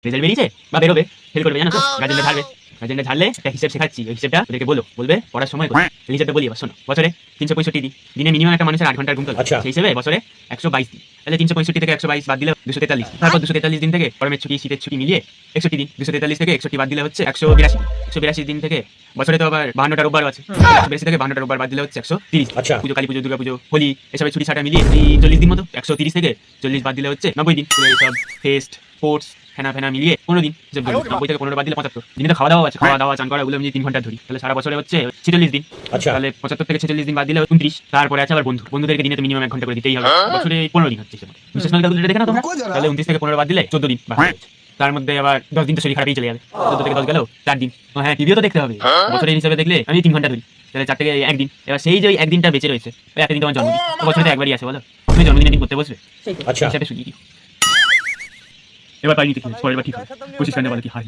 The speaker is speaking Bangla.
রেজাল্ট বেরিয়েছে বা বেরোবে, ফেল করবে জানো তো, গার্জেনরা ঝাড়বে। গার্জেনরা ঝাড়লে একটা হিসেব শেখাচ্ছি, ওই হিসেবটা ওদেরকে বলবে পড়ার সময় হিসেবটা বলি। এবার শোনো, বছরে 365 দিন, দিনে মিনিমাম একটা মানুষের 8 ঘন্টার ঘুম চলে, সেই হিসেবে বছরে 122 দিন। তাহলে 365 থেকে 122 বাদ দিলে 243। তারপর 243 দিন থেকে গরমের ছুটি শীতের ছুটি মিলিয়ে 61 দিন। 243 থেকে 61 বাদ দিলে হচ্ছে 182 দিন। 182 দিন থেকে বছরে তো আবার 52টা রোববার আছে, 182 থেকে 52টা রোববার বাদ দিলে হচ্ছে 130। পুজো, কালী পুজো, দুর্গা পুজো, হোলি এসবের ছুটি ছাটা মিলিয়ে 40 দিন মতো। 130 থেকে 40 বাদ দিলে হচ্ছে 90 দিন। এইসব ফেস্ট স্পোর্টস ফেনা ফেনা মিলিয়ে 15 দিন হিসেব ধরি। 90 থেকে 15 বাদ দিলে 75 দিনে তো খাওয়া দাওয়া আছে, খাওয়া দাওয়া চান করা ওগুলো আমি 3 ঘন্টা ধরি, তাহলে সারা বছরে হচ্ছে 46 দিন। তাহলে 75 থেকে 46 দিন বাদ দিলে 29। তারপরে আছে আবার বন্ধুদেরকে দিনে তো মিনিমাম 1 ঘন্টা করে দিতেই হবে, বছরে 15 দিন হচ্ছে। বিশেষ ক্যালকুলেটর দেখে না তোমরা, তাহলে 29 থেকে 15 বাদ দিলে 14 দিন বাকি আছে। তার মধ্যে আবার 10 দিন তো শরীর খারাপই চলে যাবে। 14 থেকে 10 গেল 4 দিন। হ্যাঁ, টিভিও তো দেখতে হবে, বছরের হিসাবে দেখলে আমি 3 ঘন্টা ধরি, তাহলে 4 থেকে 1 দিন। এবার সেই যে ওই 1 দিনটা বেঁচে রয়েছে, ওই একটা দিন তোমার জন্মদিন, বছরে তো একবারই আসে বলো, তুমি জন্মদিনের দিন করতে বসবে, হিসাবে শুনিয়ে দিও। এবার পাইনি, পরের বার ঠিক হবে। 25 ঘন্টা বলো কি হয়।